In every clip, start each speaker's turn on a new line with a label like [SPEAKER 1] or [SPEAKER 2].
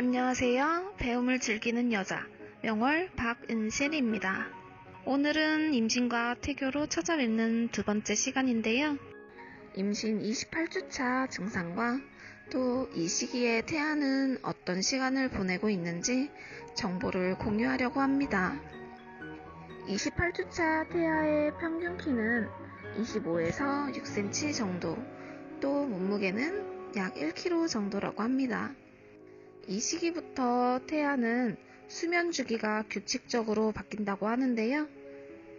[SPEAKER 1] 안녕하세요. 배움을 즐기는 여자, 명월 박은실입니다. 오늘은 임신과 태교로 찾아뵙는 두 번째 시간인데요. 임신 28주차 증상과 또 이 시기에 태아는 어떤 시간을 보내고 있는지 정보를 공유하려고 합니다. 28주차 태아의 평균 키는 25에서 6cm 정도, 또 몸무게는 약 1kg 정도라고 합니다. 이 시기부터 태아는 수면 주기가 규칙적으로 바뀐다고 하는데요.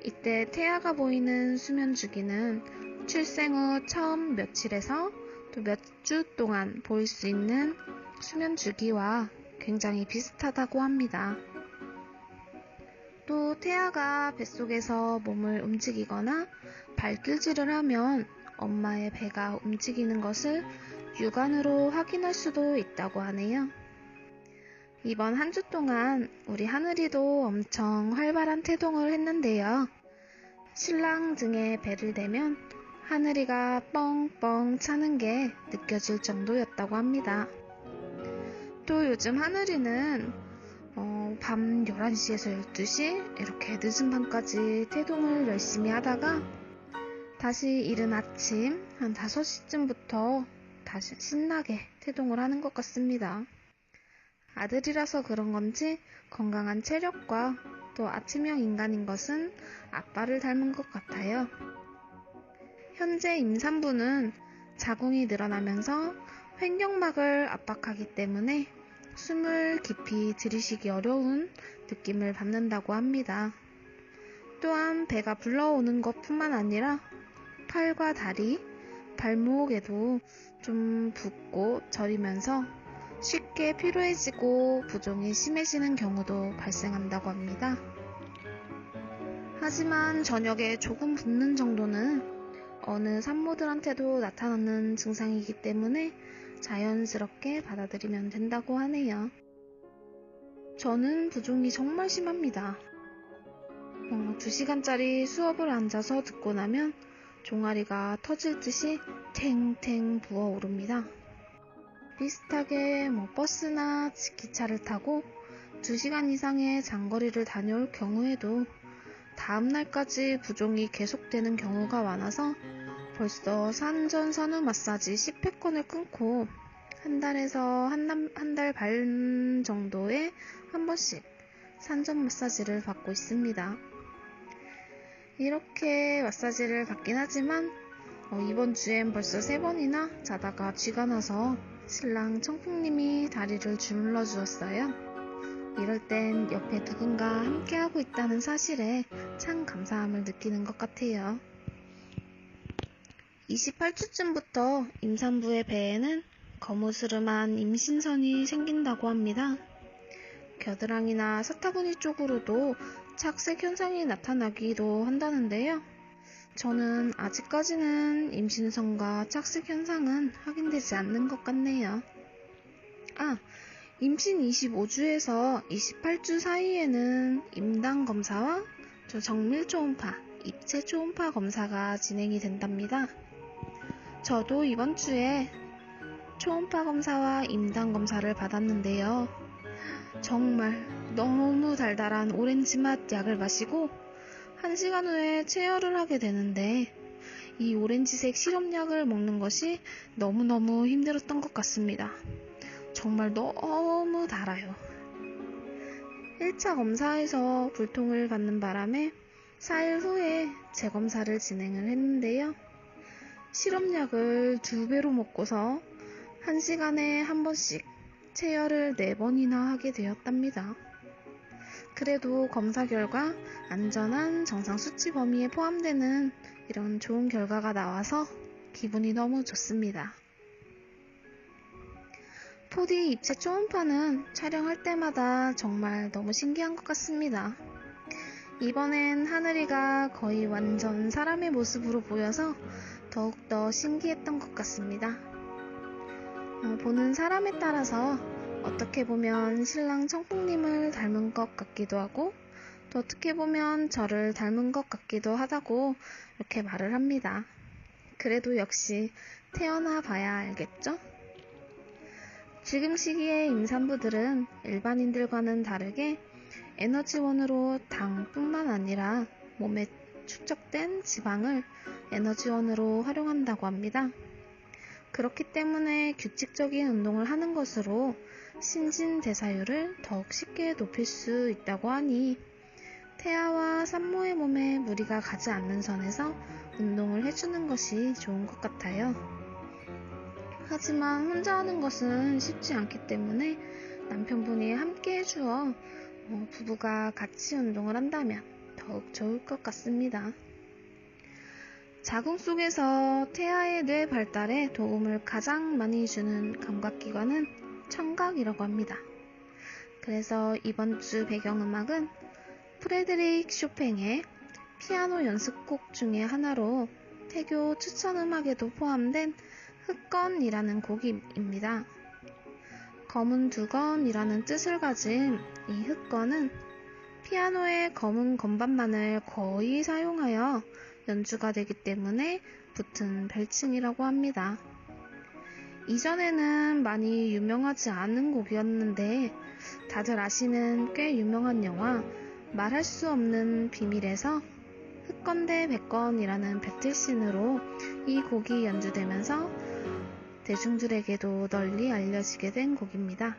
[SPEAKER 1] 이때 태아가 보이는 수면 주기는 출생 후 처음 며칠에서 또 몇 주 동안 보일 수 있는 수면 주기와 굉장히 비슷하다고 합니다. 또 태아가 뱃속에서 몸을 움직이거나 발길질을 하면 엄마의 배가 움직이는 것을 육안으로 확인할 수도 있다고 하네요. 이번 한 주 동안 우리 하늘이도 엄청 활발한 태동을 했는데요. 신랑 등에 배를 대면 하늘이가 뻥뻥 차는 게 느껴질 정도였다고 합니다. 또 요즘 하늘이는 밤 11시에서 12시 이렇게 늦은 밤까지 태동을 열심히 하다가 다시 이른 아침 한 5시쯤부터 다시 신나게 태동을 하는 것 같습니다. 아들이라서 그런 건지 건강한 체력과 또 아침형 인간인 것은 아빠를 닮은 것 같아요. 현재 임산부는 자궁이 늘어나면서 횡격막을 압박하기 때문에 숨을 깊이 들이쉬기 어려운 느낌을 받는다고 합니다. 또한 배가 불러오는 것뿐만 아니라 팔과 다리, 발목에도 좀 붓고 저리면서 쉽게 피로해지고 부종이 심해지는 경우도 발생한다고 합니다. 하지만 저녁에 조금 붓는 정도는 어느 산모들한테도 나타나는 증상이기 때문에 자연스럽게 받아들이면 된다고 하네요. 저는 부종이 정말 심합니다. 2시간짜리 수업을 앉아서 듣고 나면 종아리가 터질 듯이 탱탱 부어오릅니다. 비슷하게 버스나 기차를 타고 2시간 이상의 장거리를 다녀올 경우에도 다음날까지 부종이 계속되는 경우가 많아서 벌써 산전 산후 마사지 10회권을 끊고 한 달에서 한 달 반 정도에 한 번씩 산전 마사지를 받고 있습니다. 이렇게 마사지를 받긴 하지만 이번 주엔 벌써 3번이나 자다가 쥐가 나서 신랑 청풍님이 다리를 주물러 주었어요. 이럴 땐 옆에 누군가 함께하고 있다는 사실에 참 감사함을 느끼는 것 같아요. 28주쯤부터 임산부의 배에는 거무스름한 임신선이 생긴다고 합니다. 겨드랑이나 사타구니 쪽으로도 착색 현상이 나타나기도 한다는데요. 저는 아직까지는 임신선과 착색 현상은 확인되지 않는 것 같네요. 임신 25주에서 28주 사이에는 임당 검사와 정밀 초음파, 입체 초음파 검사가 진행이 된답니다. 저도 이번 주에 초음파 검사와 임당 검사를 받았는데요. 정말 너무 달달한 오렌지 맛 약을 마시고 1시간 후에 체열을 하게 되는데 이 오렌지색 시럽약을 먹는 것이 너무너무 힘들었던 것 같습니다. 정말 너무 달아요. 1차 검사에서 불통을 받는 바람에 4일 후에 재검사를 진행을 했는데요. 시럽약을 2배로 먹고서 1시간에 한 번씩 체열을 4번이나 하게 되었답니다. 그래도 검사 결과 안전한 정상 수치 범위에 포함되는 이런 좋은 결과가 나와서 기분이 너무 좋습니다. 4D 입체 초음파는 촬영할 때마다 정말 너무 신기한 것 같습니다. 이번엔 하늘이가 거의 완전 사람의 모습으로 보여서 더욱더 신기했던 것 같습니다. 보는 사람에 따라서 어떻게 보면 신랑 청풍님을 닮은 것 같기도 하고 또 어떻게 보면 저를 닮은 것 같기도 하다고 이렇게 말을 합니다. 그래도 역시 태어나 봐야 알겠죠? 지금 시기의 임산부들은 일반인들과는 다르게 에너지원으로 당뿐만 아니라 몸에 축적된 지방을 에너지원으로 활용한다고 합니다. 그렇기 때문에 규칙적인 운동을 하는 것으로 신진대사율을 더욱 쉽게 높일 수 있다고 하니 태아와 산모의 몸에 무리가 가지 않는 선에서 운동을 해주는 것이 좋은 것 같아요. 하지만 혼자 하는 것은 쉽지 않기 때문에 남편분이 함께 해주어 부부가 같이 운동을 한다면 더욱 좋을 것 같습니다. 자궁 속에서 태아의 뇌 발달에 도움을 가장 많이 주는 감각기관은 청각이라고 합니다. 그래서 이번 주 배경음악은 프레드릭 쇼팽의 피아노 연습곡 중에 하나로 태교 추천음악에도 포함된 흑건이라는 곡입니다. 검은 두건이라는 뜻을 가진 이 흑건은 피아노의 검은 건반만을 거의 사용하여 연주가 되기 때문에 붙은 별칭이라고 합니다. 이전에는 많이 유명하지 않은 곡이었는데 다들 아시는 꽤 유명한 영화 말할 수 없는 비밀에서 흑건 대 백건이라는 배틀씬으로 이 곡이 연주되면서 대중들에게도 널리 알려지게 된 곡입니다.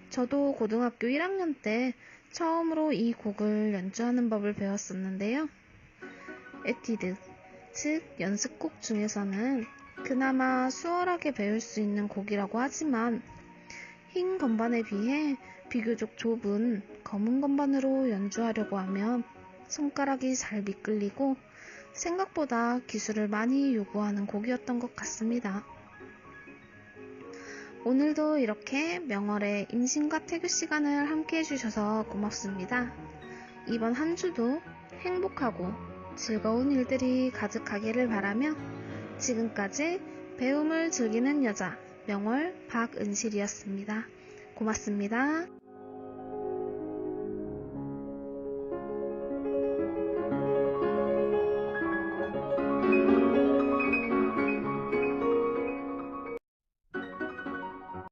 [SPEAKER 1] 저도 고등학교 1학년 때 처음으로 이 곡을 연주하는 법을 배웠었는데요. 에뛰드, 즉 연습곡 중에서는 그나마 수월하게 배울 수 있는 곡이라고 하지만 흰 건반에 비해 비교적 좁은 검은 건반으로 연주하려고 하면 손가락이 잘 미끌리고 생각보다 기술을 많이 요구하는 곡이었던 것 같습니다. 오늘도 이렇게 명월의 임신과 태교 시간을 함께 해주셔서 고맙습니다. 이번 한 주도 행복하고 즐거운 일들이 가득하기를 바라며 지금까지 배움을 즐기는 여자 명월 박은실이었습니다. 고맙습니다.